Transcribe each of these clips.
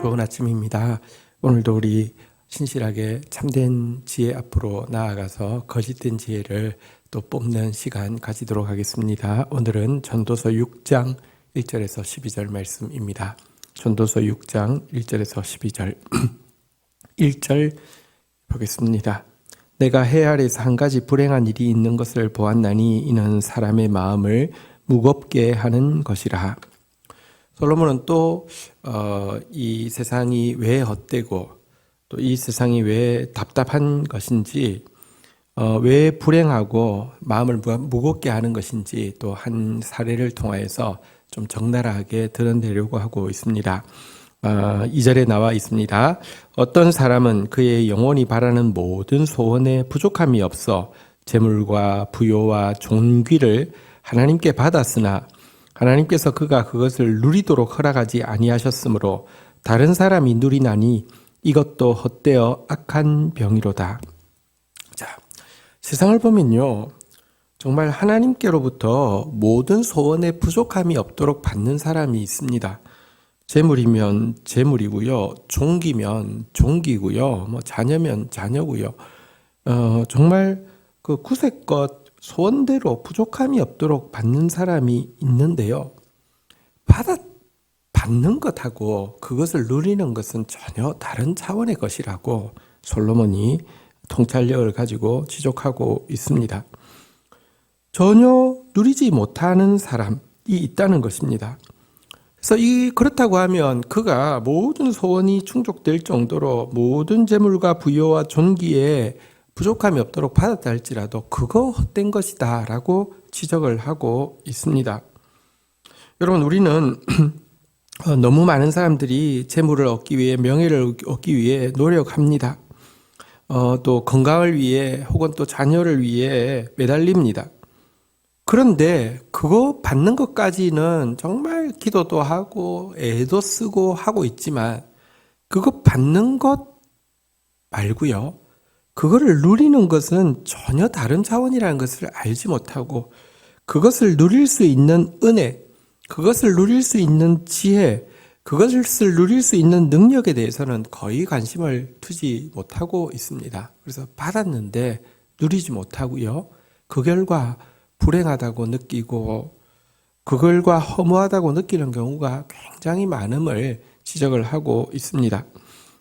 좋은 아침입니다. 오늘도 우리 신실하게 참된 지혜 앞으로 나아가서 거짓된 지혜를 또 뽑는 시간 가지도록 하겠습니다. 오늘은 전도서 6장 1절에서 12절 말씀입니다. 전도서 6장 1절에서 12절 1절 보겠습니다. 내가 해 아래서 한 가지 불행한 일이 있는 것을 보았나니 이는 사람의 마음을 무겁게 하는 것이라. 솔로몬은 또 이 세상이 왜 헛되고 또 이 세상이 왜 답답한 것인지 왜 불행하고 마음을 무겁게 하는 것인지 또 한 사례를 통하여서 좀 적나라하게 드러내려고 하고 있습니다. 2절에 나와 있습니다. 어떤 사람은 그의 영혼이 바라는 모든 소원에 부족함이 없어 재물과 부요와 존귀를 하나님께 받았으나 하나님께서 그가 그것을 누리도록 허락하지 아니하셨으므로 다른 사람이 누리나니 이것도 헛되어 악한 병이로다. 자, 세상을 보면요, 정말 하나님께로부터 모든 소원에 부족함이 없도록 받는 사람이 있습니다. 재물이면 재물이고요, 종기면 종기고요, 자녀면 자녀고요. 정말 그 구색껏 소원대로 부족함이 없도록 받는 사람이 있는데요. 받는 것하고 그것을 누리는 것은 전혀 다른 차원의 것이라고 솔로몬이 통찰력을 가지고 지적하고 있습니다. 전혀 누리지 못하는 사람이 있다는 것입니다. 그래서 그렇다고 하면 그가 모든 소원이 충족될 정도로 모든 재물과 부요와 존귀에 부족함이 없도록 받았다 할지라도 그거 헛된 것이다 라고 지적을 하고 있습니다. 여러분, 우리는 너무 많은 사람들이 재물을 얻기 위해, 명예를 얻기 위해 노력합니다. 또 건강을 위해 혹은 또 자녀를 위해 매달립니다. 그런데 그거 받는 것까지는 정말 기도도 하고 애도 쓰고 하고 있지만 그거 받는 것 말고요, 그거를 누리는 것은 전혀 다른 차원이라는 것을 알지 못하고 그것을 누릴 수 있는 은혜, 그것을 누릴 수 있는 지혜, 그것을 누릴 수 있는 능력에 대해서는 거의 관심을 두지 못하고 있습니다. 그래서 받았는데 누리지 못하고요, 그 결과 불행하다고 느끼고 그 결과 허무하다고 느끼는 경우가 굉장히 많음을 지적을 하고 있습니다.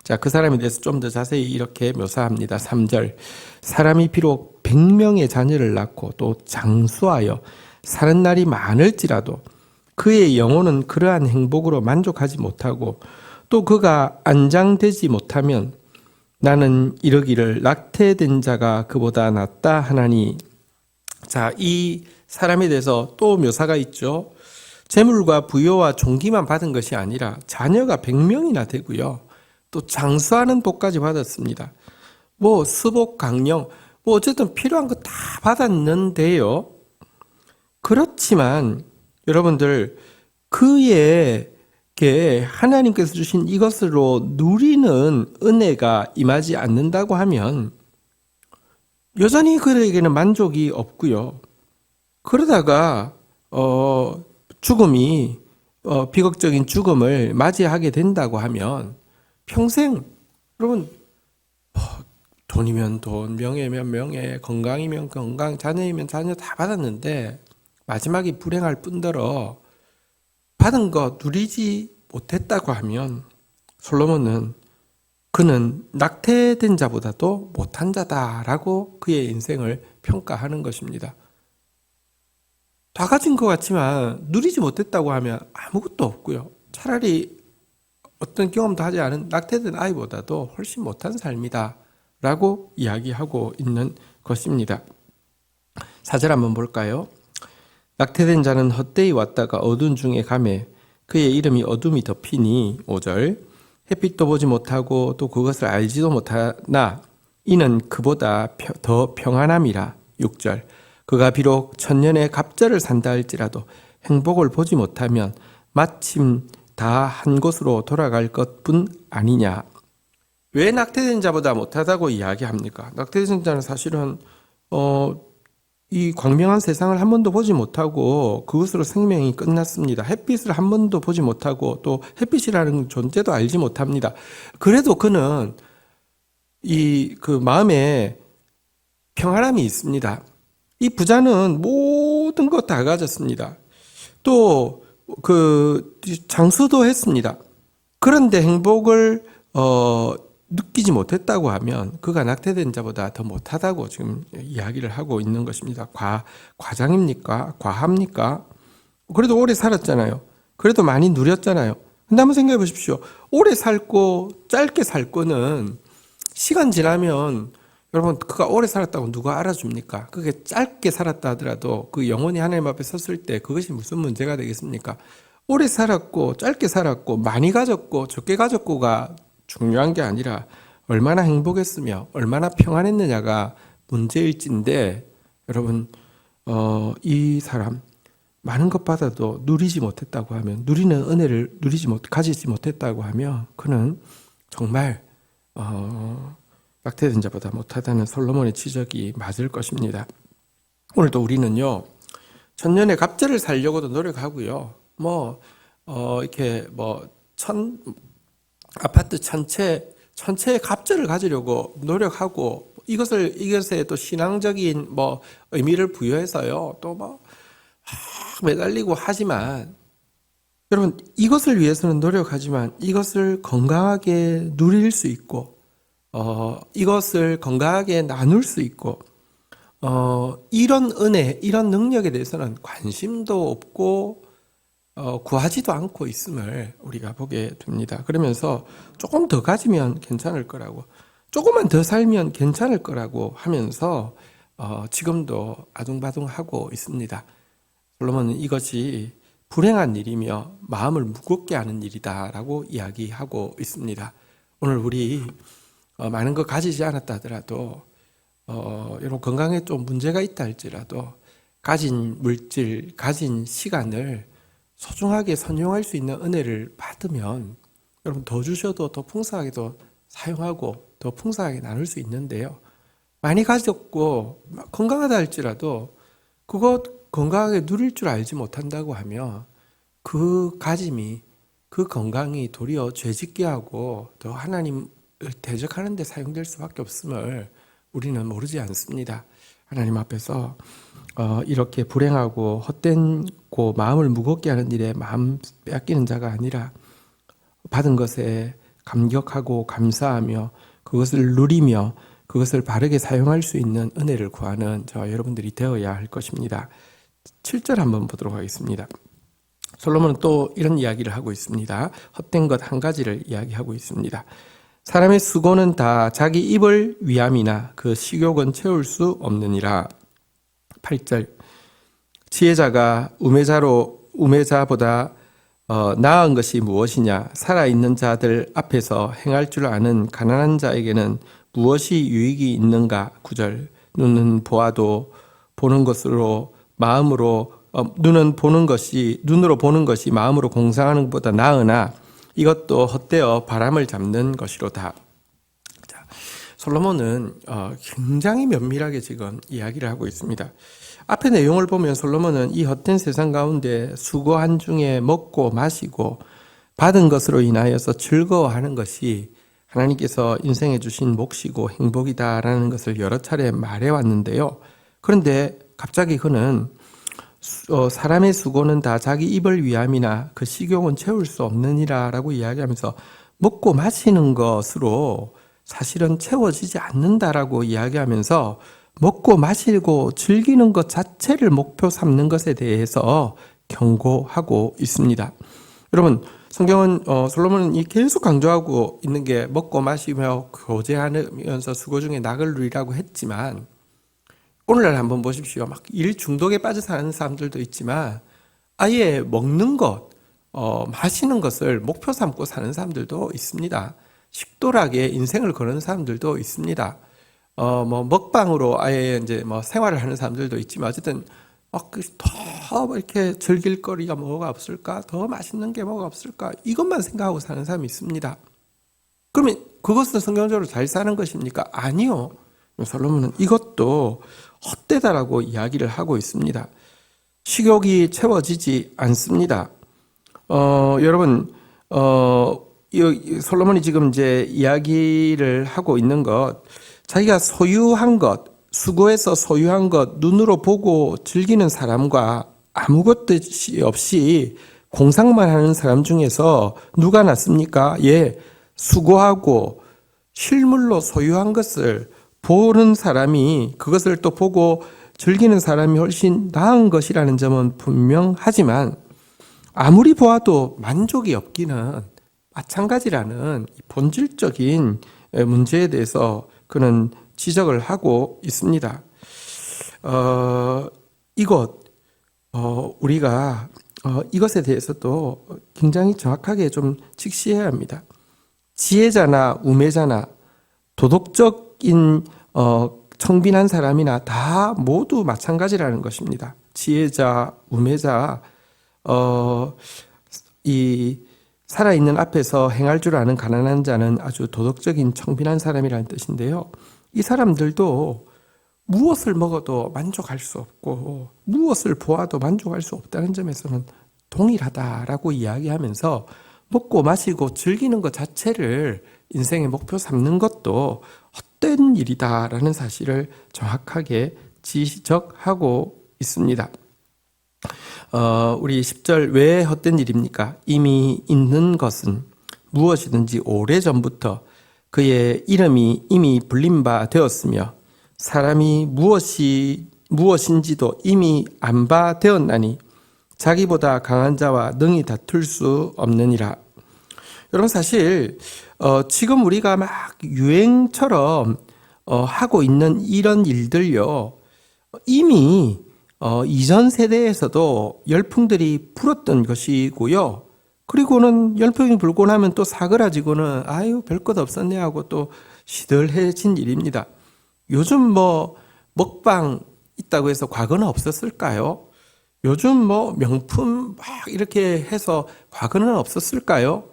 자, 그 사람에 대해서 좀 더 자세히 이렇게 묘사합니다. 3절. 사람이 비록 100명의 자녀를 낳고 또 장수하여 사는 날이 많을지라도 그의 영혼은 그러한 행복으로 만족하지 못하고 또 그가 안장되지 못하면 나는 이르기를 낙태된 자가 그보다 낫다 하나니. 자, 이 사람에 대해서 또 묘사가 있죠. 재물과 부요와 존귀만 받은 것이 아니라 자녀가 100명이나 되고요, 또 장수하는 복까지 받았습니다. 수복, 강령, 어쨌든 필요한 거 다 받았는데요. 그렇지만 여러분들, 그에게 하나님께서 주신 이것으로 누리는 은혜가 임하지 않는다고 하면 여전히 그에게는 만족이 없고요. 그러다가 죽음이 비극적인 죽음을 맞이하게 된다고 하면 평생, 여러분, 돈이면 돈, 명예면 명예, 건강이면 건강, 자녀이면 자녀 다 받았는데 마지막에 불행할 뿐더러 받은 거 누리지 못했다고 하면 솔로몬은 그는 낙태된 자보다도 못한 자다라고 그의 인생을 평가하는 것입니다. 다 가진 것 같지만 누리지 못했다고 하면 아무것도 없고요, 차라리 어떤 경험도 하지 않은 낙태된 아이보다도 훨씬 못한 삶이다 라고 이야기하고 있는 것입니다. 4절 한번 볼까요? 낙태된 자는 헛되이 왔다가 어두운 중에 가매 그의 이름이 어둠이 덮이니. 5절. 햇빛도 보지 못하고 또 그것을 알지도 못하나 이는 그보다 더 평안함이라. 6절. 그가 비록 천년의 갑절을 산다 할지라도 행복을 보지 못하면 마침 다 한 곳으로 돌아갈 것뿐 아니냐. 왜 낙태된 자보다 못하다고 이야기합니까? 낙태된 자는 사실은 이 광명한 세상을 한 번도 보지 못하고 그것으로 생명이 끝났습니다. 햇빛을 한 번도 보지 못하고 또 햇빛이라는 존재도 알지 못합니다. 그래도 그는 그 마음에 평안함이 있습니다. 이 부자는 모든 것 다 가졌습니다. 또 그 장수도 했습니다. 그런데 행복을 느끼지 못했다고 하면 그가 낙태된 자보다 더 못하다고 지금 이야기를 하고 있는 것입니다. 과장입니까? 과합니까? 그래도 오래 살았잖아요. 그래도 많이 누렸잖아요. 근데 한번 생각해 보십시오. 오래 살고 짧게 살 거는 시간 지나면 여러분 그가 오래 살았다고 누가 알아줍니까? 그게 짧게 살았다 하더라도 그 영혼이 하나님 앞에 섰을 때 그것이 무슨 문제가 되겠습니까? 오래 살았고 짧게 살았고 많이 가졌고 적게 가졌고가 중요한 게 아니라 얼마나 행복했으며 얼마나 평안했느냐가 문제일진데 여러분 이 사람 많은 것 받아도 누리지 못했다고 하면 누리는 은혜를 가지지 못했다고 하면 그는 정말 낙태된 자보다 못하다는 솔로몬의 지적이 맞을 것입니다. 오늘도 우리는요 천년의 갑절을 살려고도 노력하고요 이렇게 아파트 전체의 갑절을 가지려고 노력하고 이것에 또 신앙적인 의미를 부여해서요 또 매달리고 하지만 여러분 이것을 위해서는 노력하지만 이것을 건강하게 누릴 수 있고 이것을 건강하게 나눌 수 있고 이런 은혜, 이런 능력에 대해서는 관심도 없고 구하지도 않고 있음을 우리가 보게 됩니다. 그러면서 조금 더 가지면 괜찮을 거라고, 조금만 더 살면 괜찮을 거라고 하면서 지금도 아둥바둥하고 있습니다. 솔로몬은 이것이 불행한 일이며 마음을 무겁게 하는 일이다라고 이야기하고 있습니다. 오늘 우리 많은 거 가지지 않았다 하더라도 여러분 건강에 좀 문제가 있다 할지라도 가진 물질, 가진 시간을 소중하게 선용할 수 있는 은혜를 받으면 여러분 더 주셔도 더 풍성하게도 사용하고 더 풍성하게 나눌 수 있는데요. 많이 가졌고 건강하다 할지라도 그것 건강하게 누릴 줄 알지 못한다고 하면 그 가짐이 그 건강이 도리어 죄짓게 하고 더 하나님 대적하는 데 사용될 수밖에 없음을 우리는 모르지 않습니다. 하나님 앞에서 이렇게 불행하고 헛되고 마음을 무겁게 하는 일에 마음 빼앗기는 자가 아니라 받은 것에 감격하고 감사하며 그것을 누리며 그것을 바르게 사용할 수 있는 은혜를 구하는 저와 여러분들이 되어야 할 것입니다. 7절 한번 보도록 하겠습니다. 솔로몬은 또 이런 이야기를 하고 있습니다. 헛된 것 한 가지를 이야기하고 있습니다. 사람의 수고는 다 자기 입을 위함이나 그 식욕은 채울 수 없느니라. 8절 지혜자가 우매자보다 나은 것이 무엇이냐? 살아있는 자들 앞에서 행할 줄 아는 가난한 자에게는 무엇이 유익이 있는가? 9절 눈은 보아도 보는 것으로 눈으로 보는 것이 마음으로 공상하는 것보다 나으나 이것도 헛되어 바람을 잡는 것이로다. 자, 솔로몬은 굉장히 면밀하게 지금 이야기를 하고 있습니다. 앞의 내용을 보면 솔로몬은 이 헛된 세상 가운데 수고한 중에 먹고 마시고 받은 것으로 인하여서 즐거워하는 것이 하나님께서 인생에 주신 몫이고 행복이다라는 것을 여러 차례 말해왔는데요. 그런데 갑자기 그는 사람의 수고는 다 자기 입을 위함이나 그 식욕은 채울 수 없느니라 라고 이야기하면서 먹고 마시는 것으로 사실은 채워지지 않는다라고 이야기하면서 먹고 마시고 즐기는 것 자체를 목표 삼는 것에 대해서 경고하고 있습니다. 여러분 성경은 솔로몬이 계속 강조하고 있는 게 먹고 마시며 교제하면서 수고 중에 낙을 누리라고 했지만 오늘날 한번 보십시오. 막 일 중독에 빠져 사는 사람들도 있지만 아예 먹는 것, 마시는 것을 목표 삼고 사는 사람들도 있습니다. 식도락에 인생을 거는 사람들도 있습니다. 먹방으로 아예 이제 생활을 하는 사람들도 있지만 어쨌든 더 이렇게 즐길 거리가 뭐가 없을까? 더 맛있는 게 뭐가 없을까? 이것만 생각하고 사는 사람이 있습니다. 그러면 그것은 성경적으로 잘 사는 것입니까? 아니요. 솔로몬은 이것도 헛되다라고 이야기를 하고 있습니다. 식욕이 채워지지 않습니다. 여러분, 솔로몬이 지금 이제 이야기를 하고 있는 것, 자기가 소유한 것, 수고해서 소유한 것, 눈으로 보고 즐기는 사람과 아무것도 없이 공상만 하는 사람 중에서 누가 낫습니까? 예, 수고하고 실물로 소유한 것을 보는 사람이, 그것을 또 보고 즐기는 사람이 훨씬 나은 것이라는 점은 분명하지만 아무리 보아도 만족이 없기는 마찬가지라는 본질적인 문제에 대해서 그는 지적을 하고 있습니다. 우리가 이것에 대해서도 굉장히 정확하게 좀 직시해야 합니다. 지혜자나 우매자나 도덕적인 청빈한 사람이나 다 모두 마찬가지라는 것입니다. 지혜자, 우매자, 이 살아있는 앞에서 행할 줄 아는 가난한 자는 아주 도덕적인 청빈한 사람이라는 뜻인데요. 이 사람들도 무엇을 먹어도 만족할 수 없고 무엇을 보아도 만족할 수 없다는 점에서는 동일하다라고 이야기하면서 먹고 마시고 즐기는 것 자체를 인생의 목표 삼는 것도 헛된 일이다라는 사실을 정확하게 지적하고 있습니다. 우리 10절, 왜 헛된 일입니까? 이미 있는 것은 무엇이든지 오래전부터 그의 이름이 이미 불린 바 되었으며 사람이 무엇인지도 이미 안 바 되었나니 자기보다 강한 자와 능히 다툴 수 없느니라. 여러분, 사실 지금 우리가 막 유행처럼 하고 있는 이런 일들요, 이미 이전 세대에서도 열풍들이 불었던 것이고요. 그리고는 열풍이 불고 나면 또 사그라지고는 아유 별것 없었네 하고 또 시들해진 일입니다. 요즘 뭐 먹방 있다고 해서 과거는 없었을까요? 요즘 뭐 명품 막 이렇게 해서 과거는 없었을까요?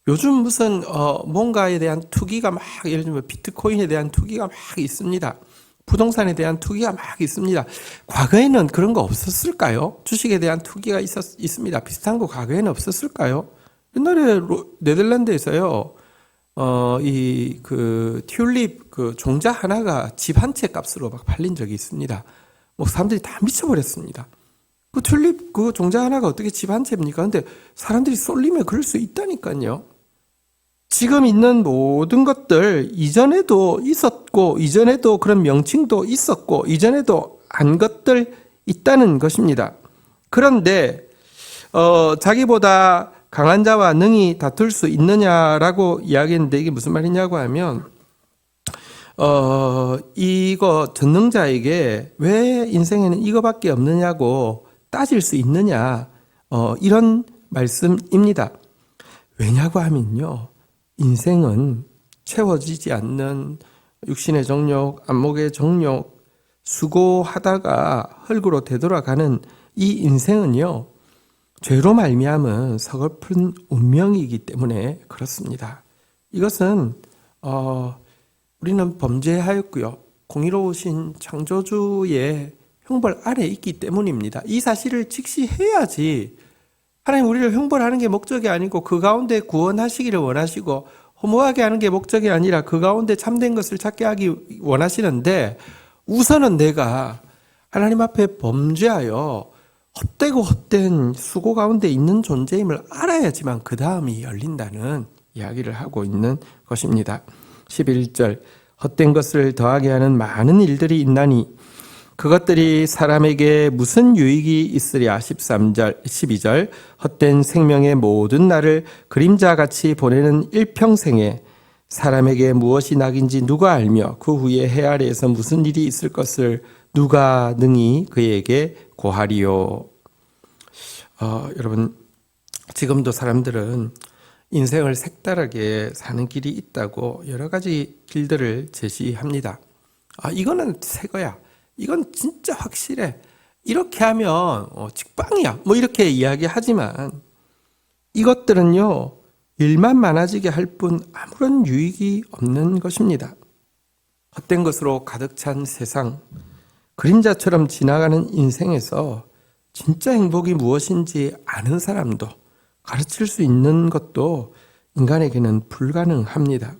요즘 무슨 뭔가에 대한 투기가 막, 예를 들면 비트코인에 대한 투기가 막 있습니다. 부동산에 대한 투기가 막 있습니다. 과거에는 그런 거 없었을까요? 주식에 대한 투기가 있습니다. 비슷한 거 과거에는 없었을까요? 옛날에 네덜란드에서요, 튤립 종자 하나가 집 한 채 값으로 막 팔린 적이 있습니다. 뭐 사람들이 다 미쳐버렸습니다. 그 튤립 종자 하나가 어떻게 집 한 채입니까? 근데 사람들이 쏠리면 그럴 수 있다니까요. 지금 있는 모든 것들 이전에도 있었고 이전에도 그런 명칭도 있었고 이전에도 안 것들 있다는 것입니다. 그런데 자기보다 강한 자와 능히 다툴 수 있느냐라고 이야기했는데 이게 무슨 말이냐고 하면 이거 전능자에게 왜 인생에는 이거밖에 없느냐고 따질 수 있느냐, 이런 말씀입니다. 왜냐고 하면요, 인생은 채워지지 않는 육신의 정욕, 안목의 정욕, 수고하다가 흙으로 되돌아가는 이 인생은요, 죄로 말미암은 서글픈 운명이기 때문에 그렇습니다. 이것은 우리는 범죄하였고요, 공의로우신 창조주의 형벌 아래에 있기 때문입니다. 이 사실을 직시해야지 하나님 우리를 형벌하는 게 목적이 아니고 그 가운데 구원하시기를 원하시고 허무하게 하는 게 목적이 아니라 그 가운데 참된 것을 찾게 하기 원하시는데, 우선은 내가 하나님 앞에 범죄하여 헛되고 헛된 수고 가운데 있는 존재임을 알아야지만 그 다음이 열린다는 이야기를 하고 있는 것입니다. 11절, 헛된 것을 더하게 하는 많은 일들이 있나니 그것들이 사람에게 무슨 유익이 있으랴. 13절, 12절, 헛된 생명의 모든 날을 그림자같이 보내는 일평생에 사람에게 무엇이 낙인지 누가 알며 그 후에 해 아래에서 무슨 일이 있을 것을 누가 능히 그에게 고하리요. 여러분, 지금도 사람들은 인생을 색다르게 사는 길이 있다고 여러 가지 길들을 제시합니다. 이거는 새 거야. 이건 진짜 확실해. 이렇게 하면 직방이야. 뭐 이렇게 이야기하지만 이것들은요, 일만 많아지게 할 뿐 아무런 유익이 없는 것입니다. 헛된 것으로 가득 찬 세상, 그림자처럼 지나가는 인생에서 진짜 행복이 무엇인지 아는 사람도, 가르칠 수 있는 것도 인간에게는 불가능합니다.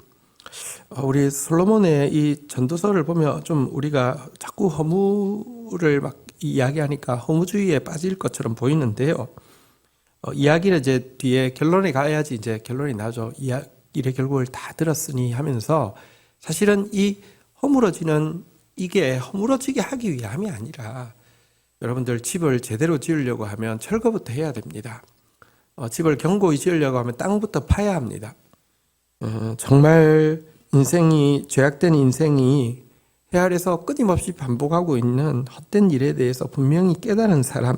우리 솔로몬의 이 전도서를 보면 좀 우리가 자꾸 허무를 막 이야기하니까 허무주의에 빠질 것처럼 보이는데요. 이야기를 이제 뒤에 결론에 가야지 이제 결론이 나죠. 일의 결국을 다 들었으니 하면서 사실은 이 허물어지는 이게 허물어지게 하기 위함이 아니라 여러분들 집을 제대로 지으려고 하면 철거부터 해야 됩니다. 집을 견고히 지으려고 하면 땅부터 파야 합니다. 정말 인생이 죄악된 인생이 해 아래서 끊임없이 반복하고 있는 헛된 일에 대해서 분명히 깨달은 사람,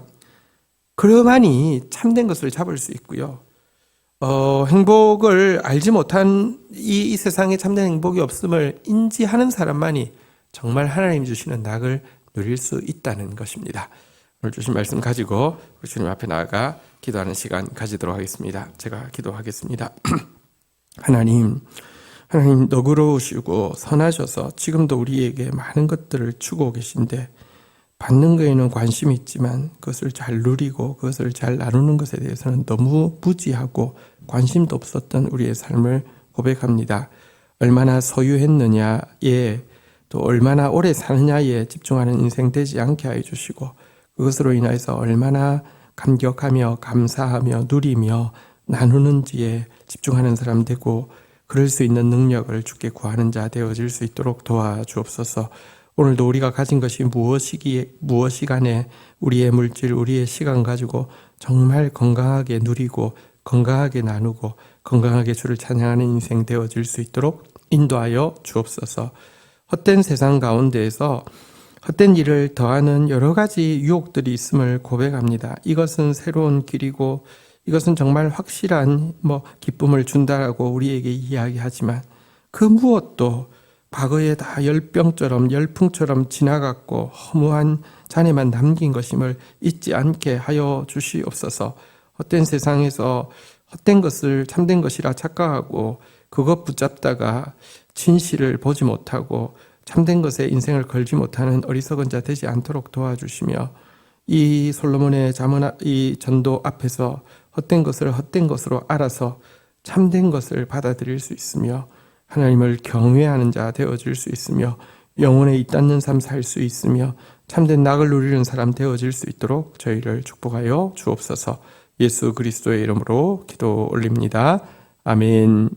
그러만이 참된 것을 잡을 수 있고요. 행복을 알지 못한 이 세상에 참된 행복이 없음을 인지하는 사람만이 정말 하나님 주시는 낙을 누릴 수 있다는 것입니다. 오늘 주신 말씀 가지고 우리 주님 앞에 나아가 기도하는 시간 가지도록 하겠습니다. 제가 기도하겠습니다. 하나님 너그러우시고 선하셔서 지금도 우리에게 많은 것들을 주고 계신데 받는 거에는 관심이 있지만 그것을 잘 누리고 그것을 잘 나누는 것에 대해서는 너무 무지하고 관심도 없었던 우리의 삶을 고백합니다. 얼마나 소유했느냐에 또 얼마나 오래 사느냐에 집중하는 인생 되지 않게 하여 주시고 그것으로 인해서 얼마나 감격하며 감사하며 누리며 나누는지에 집중하는 사람 되고 그럴 수 있는 능력을 주께 구하는 자 되어질 수 있도록 도와주옵소서. 오늘도 우리가 가진 것이 무엇이간에 우리의 물질, 우리의 시간 가지고 정말 건강하게 누리고 건강하게 나누고 건강하게 주를 찬양하는 인생 되어질 수 있도록 인도하여 주옵소서. 헛된 세상 가운데에서 헛된 일을 더하는 여러 가지 유혹들이 있음을 고백합니다. 이것은 새로운 길이고 이것은 정말 확실한 기쁨을 준다라고 우리에게 이야기하지만 그 무엇도 과거에 다 열병처럼 열풍처럼 지나갔고 허무한 잔해만 남긴 것임을 잊지 않게 하여 주시옵소서. 헛된 세상에서 헛된 것을 참된 것이라 착각하고 그것 붙잡다가 진실을 보지 못하고 참된 것에 인생을 걸지 못하는 어리석은 자 되지 않도록 도와주시며 이 솔로몬의 이 전도 앞에서 헛된 것을 헛된 것으로 알아서 참된 것을 받아들일 수 있으며 하나님을 경외하는 자 되어질 수 있으며 영혼에 잇닿는 삶 살 수 있으며 참된 낙을 누리는 사람 되어질 수 있도록 저희를 축복하여 주옵소서. 예수 그리스도의 이름으로 기도 올립니다. 아멘.